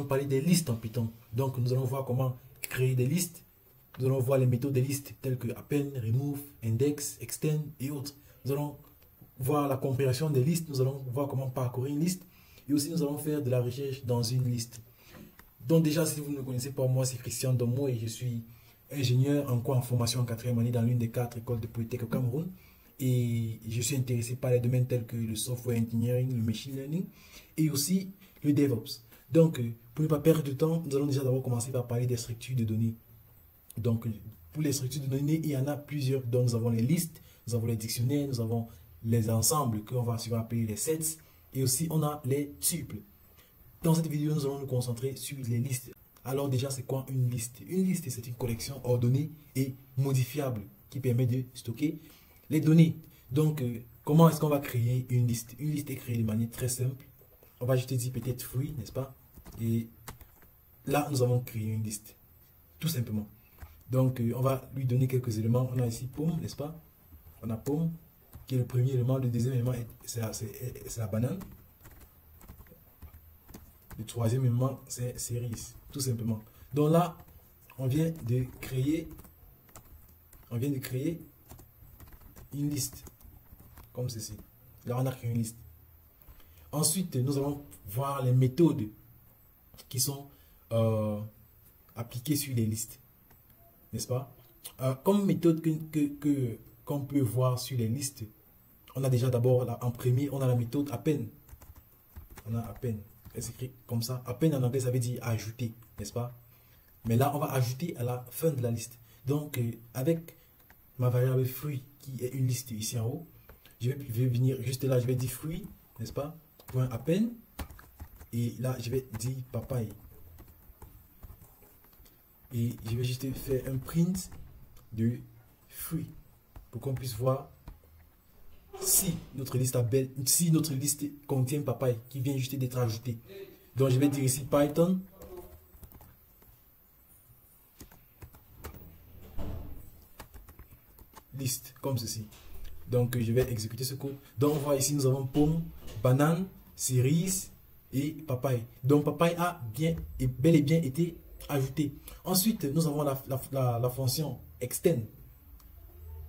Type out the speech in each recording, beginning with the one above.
parler des listes en Python. Donc, nous allons voir comment créer des listes. Nous allons voir les méthodes des listes telles que append, remove, index, extend et autres. Nous allons voir la compréhension des listes. Nous allons voir comment parcourir une liste. Et aussi, nous allons faire de la recherche dans une liste. Donc déjà, si vous ne me connaissez pas, moi c'est Christian Domo et je suis ingénieur en formation en 4e année dans l'une des 4 écoles de Polytech au Cameroun. Et je suis intéressé par les domaines tels que le software engineering, le machine learning et aussi le DevOps. Donc, pour ne pas perdre de temps, nous allons déjà d'abord commencer par parler des structures de données. Donc, pour les structures de données, il y en a plusieurs. Donc, nous avons les listes, nous avons les dictionnaires, nous avons les ensembles qu'on va souvent appeler les sets et aussi on a les tuples. Dans cette vidéo, nous allons nous concentrer sur les listes. Alors déjà, c'est quoi une liste? Une liste, c'est une collection ordonnée et modifiable qui permet de stocker les données. Donc, comment est-ce qu'on va créer une liste? Une liste est créée de manière très simple. On va juste dire peut-être free, n'est-ce pas? Et là, nous avons créé une liste, tout simplement. Donc, on va lui donner quelques éléments. On a ici pomme, n'est-ce pas? On a pomme, qui est le premier élément. Le deuxième élément, c'est la banane. Le troisième élément, c'est cerise, tout simplement. Donc là, on vient de créer une liste, comme ceci. Là, on a créé une liste. Ensuite, nous allons voir les méthodes qui sont appliquées sur les listes, n'est-ce pas? Comme méthode qu'on peut voir sur les listes, on a déjà d'abord, en premier, on a la méthode append. On a append. Elle s'écrit comme ça. Append en anglais, ça veut dire ajouter, n'est-ce pas? Mais là, on va ajouter à la fin de la liste. Donc, avec ma variable fruit, qui est une liste ici en haut, je vais venir juste là, je vais dire fruit, n'est-ce pas? Point append. Et là, je vais dire papaye. Et je vais juste faire un print de fruit pour qu'on puisse voir si notre liste contient papaye qui vient juste d'être ajouté. Donc je vais dire ici Python liste comme ceci. Donc je vais exécuter ce code. Donc on voit ici nous avons pomme, banane, cerise et papaye. Donc papaye a bel et bien été ajouté. Ensuite nous avons la fonction extend.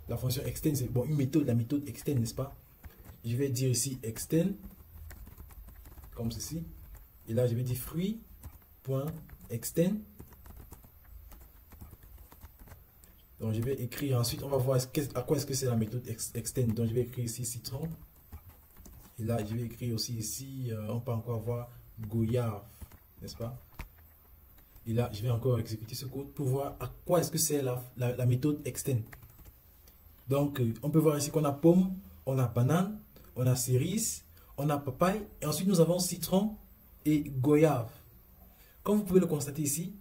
La fonction extend, c'est bon, une méthode, la méthode extend, n'est-ce pas? Je vais dire ici extend, comme ceci. Et là, je vais dire fruit.extend. Donc, je vais écrire ensuite, on va voir à quoi est-ce que c'est la méthode extend. Donc, je vais écrire ici citron. Et là, je vais écrire aussi ici, on peut encore voir goyave, n'est-ce pas? Et là, je vais encore exécuter ce code pour voir à quoi est-ce que c'est la méthode extend. Donc, on peut voir ici qu'on a pomme, on a banane, on a cerise, on a papaye, et ensuite nous avons citron et goyave. Comme vous pouvez le constater ici,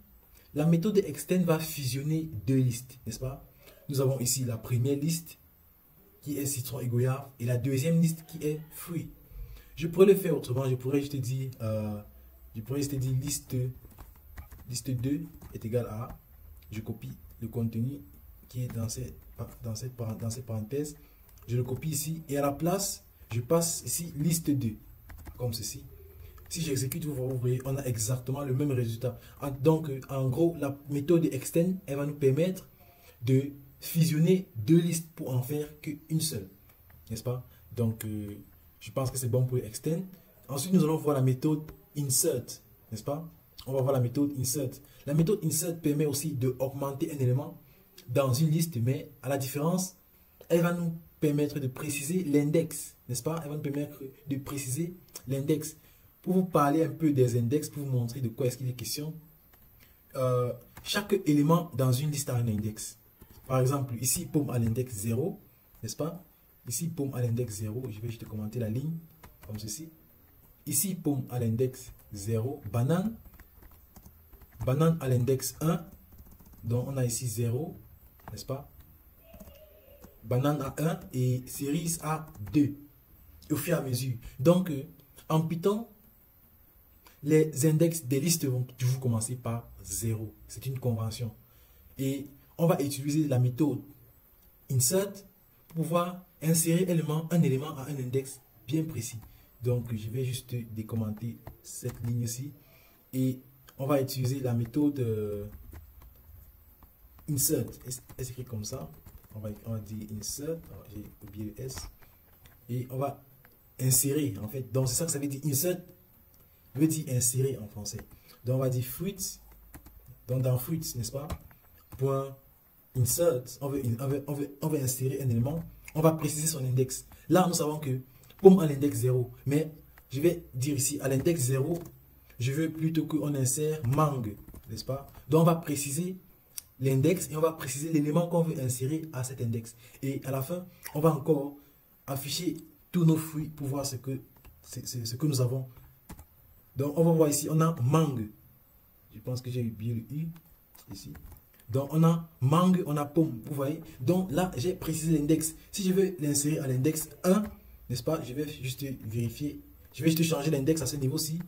la méthode extend va fusionner deux listes, n'est-ce pas? Nous avons ici la première liste qui est citron et goyave, et la deuxième liste qui est fruits. Je pourrais le faire autrement, je pourrais juste dire, liste 2 est égal à, je copie le contenu qui est dans cette parenthèse, je le copie ici et à la place je passe ici liste 2 comme ceci. Si j'exécute, vous voyez, on a exactement le même résultat. Donc en gros, la méthode extend, elle va nous permettre de fusionner deux listes pour en faire qu'une seule, n'est-ce pas? Donc je pense que c'est bon pour extend. Ensuite nous allons voir la méthode insert, n'est-ce pas? On va voir la méthode insert. La méthode insert permet aussi de augmenter un élément dans une liste, mais à la différence, elle va nous permettre de préciser l'index, n'est-ce pas? Elle va nous permettre de préciser l'index. Pour vous parler un peu des index, pour vous montrer de quoi est-ce qu'il est question, chaque élément dans une liste a un index. Par exemple, ici, pomme à l'index 0, n'est-ce pas? Ici, pomme à l'index 0, je vais juste commenter la ligne, comme ceci. Ici, pomme à l'index 0, banane à l'index 1, donc on a ici 0, n'est-ce pas? Banane à 1 et cerise à 2 au fur et à mesure. Donc, en Python, les index des listes vont toujours commencer par 0. C'est une convention. Et on va utiliser la méthode insert pour pouvoir insérer un élément à un index bien précis. Donc, je vais juste décommenter cette ligne-ci. Et on va utiliser la méthode insert. C'est écrit comme ça. On va dire insert. J'ai oublié le S. Et on va insérer, en fait. Donc, c'est ça que ça veut dire. Insert veut dire insérer en français. Donc, on va dire fruits. Donc, dans fruits, n'est-ce pas? Point insert. On veut insérer un élément. On va préciser son index. Là, nous savons que pomme à l'index 0. Mais je vais dire ici, à l'index 0, je veux plutôt qu'on insère mangue, n'est-ce pas? Donc, on va préciser l'index et on va préciser l'élément qu'on veut insérer à cet index. Et à la fin, on va encore afficher tous nos fruits pour voir ce que nous avons. Donc, on va voir ici, on a mangue. Je pense que j'ai oublié le U ici. Donc, on a mangue, on a pomme, vous voyez. Donc, là, j'ai précisé l'index. Si je veux l'insérer à l'index 1, n'est-ce pas, je vais juste vérifier. Je vais juste changer l'index à ce niveau-ci,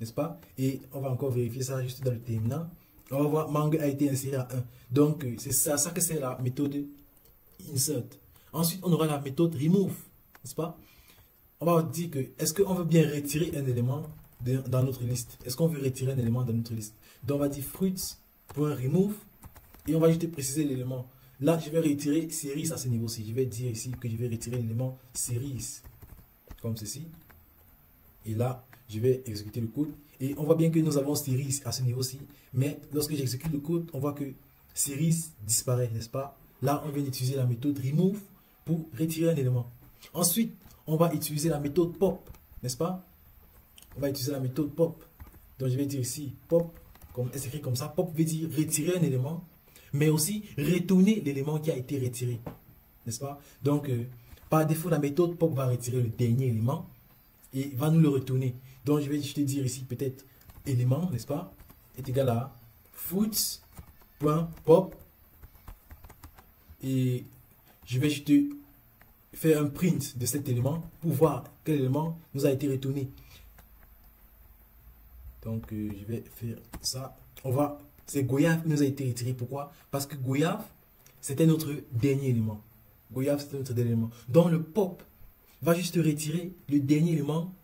n'est-ce pas? Et on va encore vérifier ça juste dans le terminal. On va voir mangue a été inséré à 1. Donc, c'est ça que c'est la méthode insert. Ensuite, on aura la méthode remove, n'est-ce pas? On va dire que, est-ce qu'on veut bien retirer un élément dans notre liste? Est-ce qu'on veut retirer un élément dans notre liste? Donc, on va dire fruits.remove et on va juste préciser l'élément. Là, je vais retirer series à ce niveau-ci. Je vais dire ici que je vais retirer l'élément series, comme ceci. Et là, je vais exécuter le code. Et on voit bien que nous avons series à ce niveau-ci. Mais lorsque j'exécute le code, on voit que series disparaît, n'est-ce pas? Là, on vient d'utiliser la méthode remove pour retirer un élément. Ensuite, on va utiliser la méthode pop, n'est-ce pas? On va utiliser la méthode pop. Donc, je vais dire ici pop, comme c'est écrit comme ça. Pop veut dire retirer un élément, mais aussi retourner l'élément qui a été retiré, n'est-ce pas? Donc, par défaut, la méthode pop va retirer le dernier élément et va nous le retourner. Donc, je vais juste dire ici peut-être élément, n'est-ce pas, est égal à fruits.pop et je vais juste faire un print de cet élément pour voir quel élément nous a été retourné. Donc, je vais faire ça. C'est goyave qui nous a été retiré. Pourquoi? Parce que goyave, c'était notre dernier élément. Goyave, c'était notre dernier élément. Donc, le pop va juste retirer le dernier élément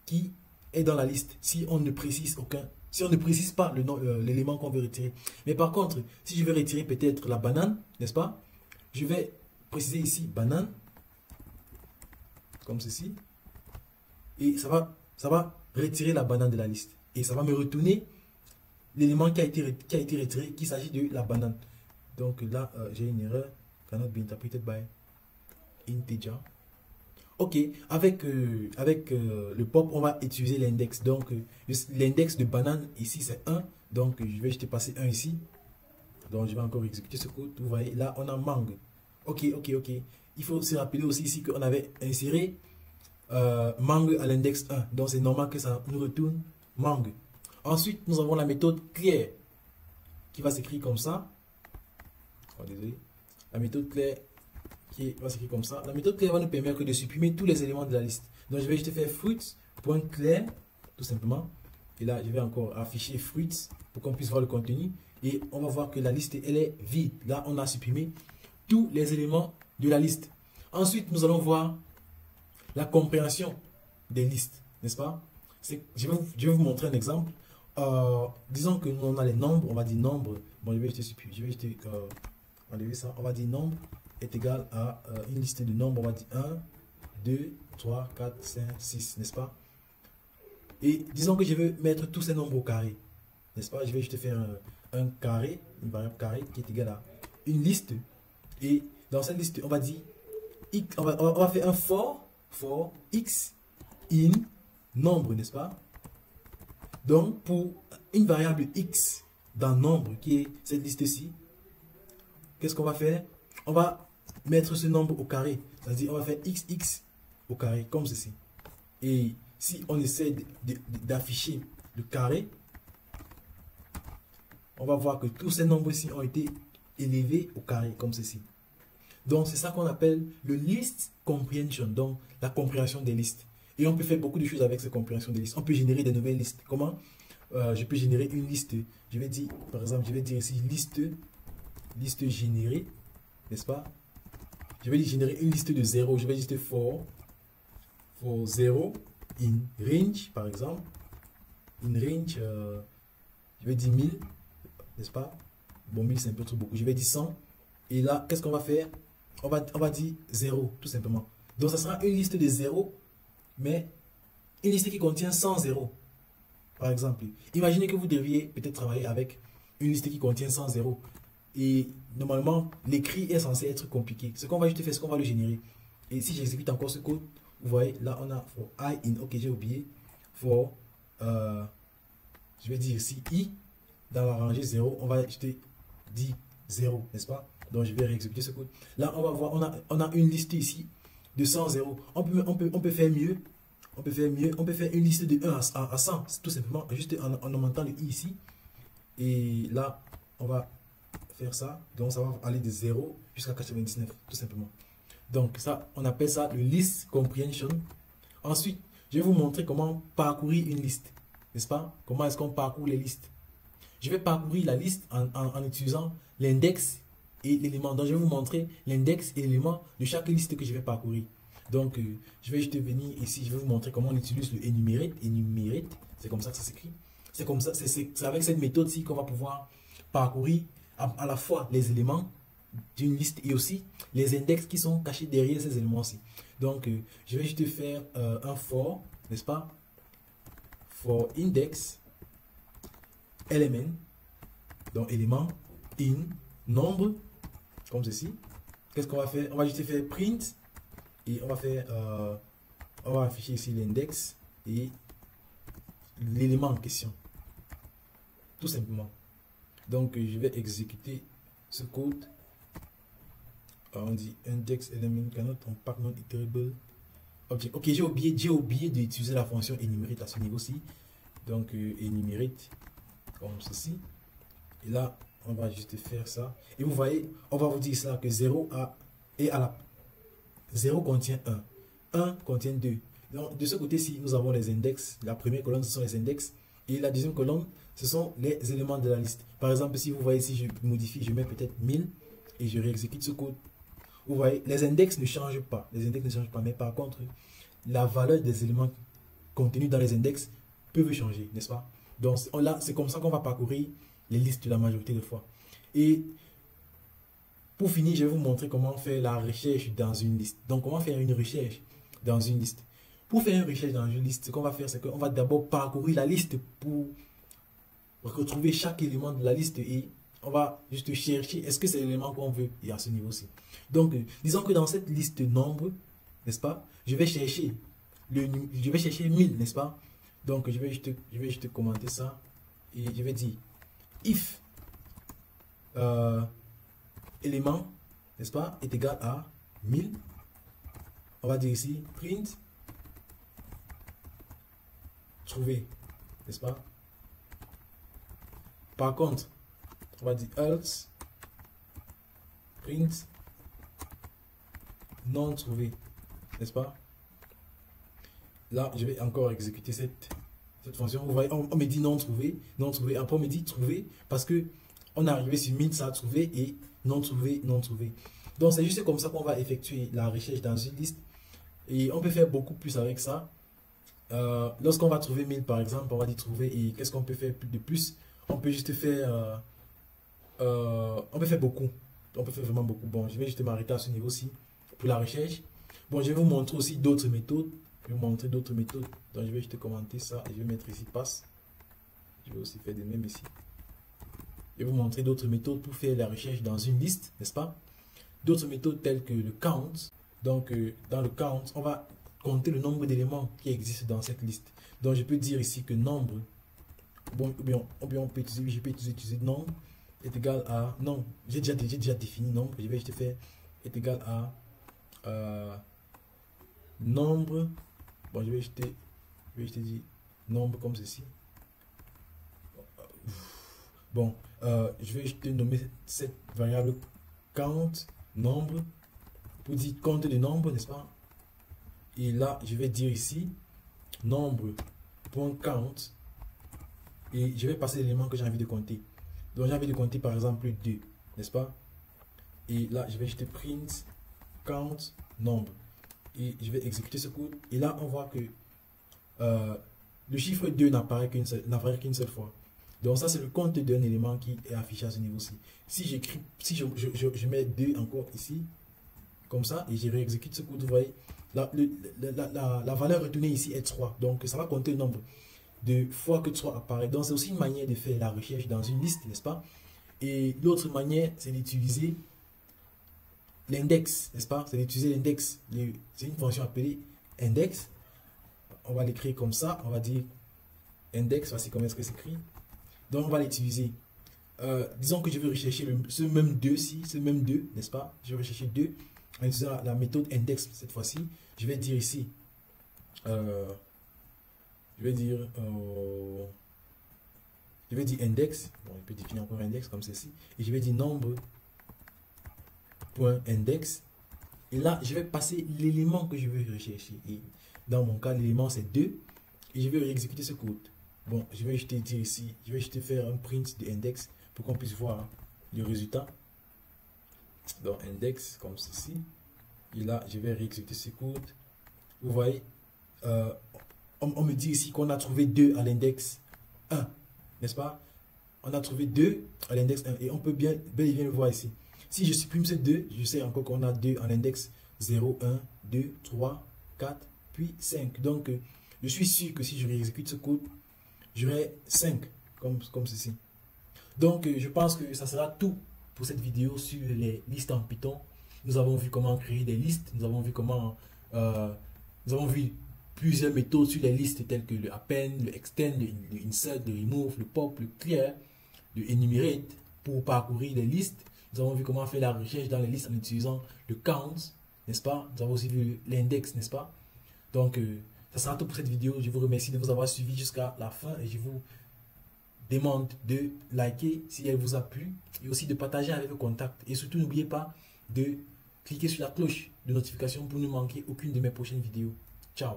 qui est dans la liste si on ne précise aucun. Si on ne précise pas l'élément qu'on veut retirer. Mais par contre, si je veux retirer peut-être la banane, n'est-ce pas? Je vais préciser ici banane. Comme ceci. Et ça va retirer la banane de la liste. Et ça va me retourner l'élément qui a été retiré, qu'il s'agit de la banane. Donc là, j'ai une erreur. Cannot be interpreted by integer. Ok, avec le pop, on va utiliser l'index. Donc, l'index de banane ici, c'est 1. Donc, je vais juste passer 1 ici. Donc, je vais encore exécuter ce code. Vous voyez, là, on a mangue. Ok. Il faut se rappeler aussi ici qu'on avait inséré mangue à l'index 1. Donc, c'est normal que ça nous retourne mangue. Ensuite, nous avons la méthode clear qui va s'écrire comme ça. Oh, désolé. La méthode clear qui va s'écrire comme ça. La méthode clear va nous permettre de supprimer tous les éléments de la liste. Donc, je vais juste faire fruits.clear tout simplement. Et là, je vais encore afficher fruits pour qu'on puisse voir le contenu. Et on va voir que la liste, elle est vide. Là, on a supprimé tous les éléments de la liste. Ensuite, nous allons voir la compréhension des listes, n'est-ce pas? Je vais vous montrer un exemple. Disons que nous on a les nombres, on va dire nombre. Bon, je vais juste enlever ça. On va dire nombre est égal à une liste de nombres. On va dire 1, 2, 3, 4, 5, 6, n'est-ce pas? Et disons que je veux mettre tous ces nombres au carré, n'est-ce pas? Je vais juste faire un carré, une variable carré qui est égale à une liste. Et dans cette liste, on va dire x, on va faire un for x in nombre, n'est-ce pas? Donc, pour une variable x dans nombre, qui est cette liste-ci, qu'est-ce qu'on va faire? On va mettre ce nombre au carré. C'est-à-dire, on va faire xx au carré, comme ceci. Et si on essaie d'afficher le carré, on va voir que tous ces nombres-ci ont été élevés au carré, comme ceci. Donc, c'est ça qu'on appelle le list comprehension, donc la compréhension des listes. Et on peut faire beaucoup de choses avec cette compréhension des listes. On peut générer de nouvelles listes. Comment? Je peux générer une liste. Je vais dire, par exemple, je vais dire ici liste générée, n'est-ce pas? Je vais générer une liste de 0. Je vais juste for 0 in range, par exemple. In range, Je vais dire 1000, n'est-ce pas? Bon, 1000 c'est un peu trop beaucoup. Je vais dire 100. Et là, qu'est-ce qu'on va faire? On va dire 0, tout simplement. Donc, ça sera une liste de 0, mais une liste qui contient 100 zéros. Par exemple, imaginez que vous deviez peut-être travailler avec une liste qui contient 100 zéros. Et normalement, l'écrit est censé être compliqué. Ce qu'on va juste faire, c'est qu'on va le générer. Et si j'exécute encore ce code, vous voyez, là, on a for I in, ok, j'ai oublié, for, je vais dire ici, I, dans la rangée 0, on va ajouter 10, 0, n'est-ce pas? Donc, je vais réexécuter ce code. Là, on va voir, on a une liste ici de 100 zéros. On peut faire mieux. On peut faire une liste de 1 à 100, tout simplement, juste en augmentant le i ici. Et là, on va faire ça. Donc, ça va aller de 0 jusqu'à 99, tout simplement. Donc, ça, on appelle ça le list comprehension. Ensuite, je vais vous montrer comment parcourir une liste, n'est-ce pas? Comment est-ce qu'on parcourt les listes? Je vais parcourir la liste en utilisant l'index et l'élément. Donc, je vais vous montrer l'index et l'élément de chaque liste que je vais parcourir. Donc, je vais juste venir ici, je vais vous montrer comment on utilise le enumerate. Enumerate, c'est comme ça que ça s'écrit. C'est comme ça, c'est avec cette méthode-ci qu'on va pouvoir parcourir à la fois les éléments d'une liste et aussi les index qui sont cachés derrière ces éléments-ci. Donc, je vais juste faire un for, n'est-ce pas? For index element, donc élément, in, nombre, comme ceci. Qu'est-ce qu'on va faire? On va juste faire print. Et on va faire, on va afficher ici l'index et l'élément en question. Tout simplement. Donc, je vais exécuter ce code. On dit index element cannot unpack non iterable object. Ok, j'ai oublié d'utiliser la fonction enumerate à ce niveau-ci. Donc, enumerate comme ceci. Et là, on va juste faire ça. Et vous voyez, on va vous dire ça que 0 est à la 0 contient 1. 1 contient 2. Donc, de ce côté-ci, nous avons les index. La première colonne, ce sont les index. Et la deuxième colonne, ce sont les éléments de la liste. Par exemple, si vous voyez ici, je modifie, je mets peut-être 1000 et je réexécute ce code. Vous voyez, les index ne changent pas. Les index ne changent pas. Mais par contre, la valeur des éléments contenus dans les index peuvent changer, n'est-ce pas? Donc, là, c'est comme ça qu'on va parcourir les listes la majorité des fois. Et pour finir, je vais vous montrer comment faire la recherche dans une liste. Donc, comment faire une recherche dans une liste. Pour faire une recherche dans une liste, ce qu'on va faire, c'est qu'on va d'abord parcourir la liste pour retrouver chaque élément de la liste et on va juste chercher est-ce que c'est l'élément qu'on veut et à ce niveau-ci. Donc, disons que dans cette liste nombre, n'est-ce pas, je vais chercher 1000, n'est-ce pas. Donc, je vais juste commenter ça et je vais dire if élément, n'est-ce pas, est égal à 1000. On va dire ici print trouver, n'est-ce pas. Par contre, on va dire else print non trouvé, n'est-ce pas. Là, je vais encore exécuter cette fonction. Vous voyez, on me dit non trouvé. Après, on me dit trouvé parce que on est arrivé sur 1000, ça a trouvé et non trouvé, non trouvé. Donc, c'est juste comme ça qu'on va effectuer la recherche dans une liste. Et on peut faire beaucoup plus avec ça. Lorsqu'on va trouver 1000, par exemple, on va dire trouver. Et qu'est-ce qu'on peut faire de plus? On peut juste faire... on peut faire beaucoup. On peut faire vraiment beaucoup. Bon, je vais juste m'arrêter à ce niveau-ci pour la recherche. Bon, je vais vous montrer aussi d'autres méthodes. Je vais vous montrer d'autres méthodes. Donc, je vais juste commenter ça et je vais mettre ici passe. Je vais aussi faire de même ici. Je vais vous montrer d'autres méthodes pour faire la recherche dans une liste, n'est-ce pas? D'autres méthodes telles que le count. Donc, dans le count, on va compter le nombre d'éléments qui existent dans cette liste. Donc, je peux dire ici que nombre, bon, ou bien on peut utiliser, je peux utiliser nombre est égal à, non, j'ai déjà défini nombre, je vais juste faire est égal à nombre, bon, je vais juste dire nombre comme ceci. Bon, je vais juste nommer cette variable count, nombre, pour dire compte de nombre, n'est-ce pas? Et là, je vais dire ici, nombre.count, et je vais passer l'élément que j'ai envie de compter. Donc, j'ai envie de compter par exemple 2, n'est-ce pas? Et là, je vais juste print count nombre. Et je vais exécuter ce code. Et là, on voit que le chiffre 2 n'apparaît qu'une seule fois. Donc ça, c'est le compte d'un élément qui est affiché à ce niveau-ci. Si j'écris, si je mets 2 encore ici, comme ça, et je réexécute ce code, vous voyez, la valeur retournée ici est 3. Donc ça va compter le nombre de fois que 3 apparaît. Donc c'est aussi une manière de faire la recherche dans une liste, n'est-ce pas? Et l'autre manière, c'est d'utiliser l'index, n'est-ce pas? C'est d'utiliser l'index. C'est une fonction appelée index. On va l'écrire comme ça. On va dire index. Voici comment est-ce que c'est écrit. Donc on va l'utiliser. Disons que je veux rechercher ce même 2-ci, ce même 2, n'est-ce pas? Je vais rechercher 2 en utilisant la méthode index cette fois-ci. Je vais dire ici, je vais dire index. Bon, on peut définir encore index comme ceci. Et je vais dire nombre.index. Et là, je vais passer l'élément que je veux rechercher. Et dans mon cas, l'élément c'est 2. Et je vais exécuter ce code. Bon, je vais juste dire ici, je vais juste faire un print de index pour qu'on puisse voir le résultat. Donc index comme ceci. Et là, je vais réexécuter ce code. Vous voyez, on me dit ici qu'on a trouvé 2 à l'index 1, n'est-ce pas? On a trouvé 2 à l'index 1 et on peut bel et bien le voir ici. Si je supprime ces 2, je sais encore qu'on a 2 à l'index 0, 1, 2, 3, 4, puis 5. Donc, je suis sûr que si je réexécute ce code, j'aurai 5 comme ceci. Donc, je pense que ça sera tout pour cette vidéo sur les listes en Python. Nous avons vu comment créer des listes. Nous avons vu comment... nous avons vu plusieurs méthodes sur les listes telles que le append, le extend, le insert, le remove, le pop, le clear, le enumerate pour parcourir les listes. Nous avons vu comment faire la recherche dans les listes en utilisant le count, n'est-ce pas? Nous avons aussi vu l'index, n'est-ce pas? Donc, ça sera tout pour cette vidéo. Je vous remercie de vous avoir suivi jusqu'à la fin et je vous demande de liker si elle vous a plu et aussi de partager avec vos contacts. Et surtout, n'oubliez pas de cliquer sur la cloche de notification pour ne manquer aucune de mes prochaines vidéos. Ciao!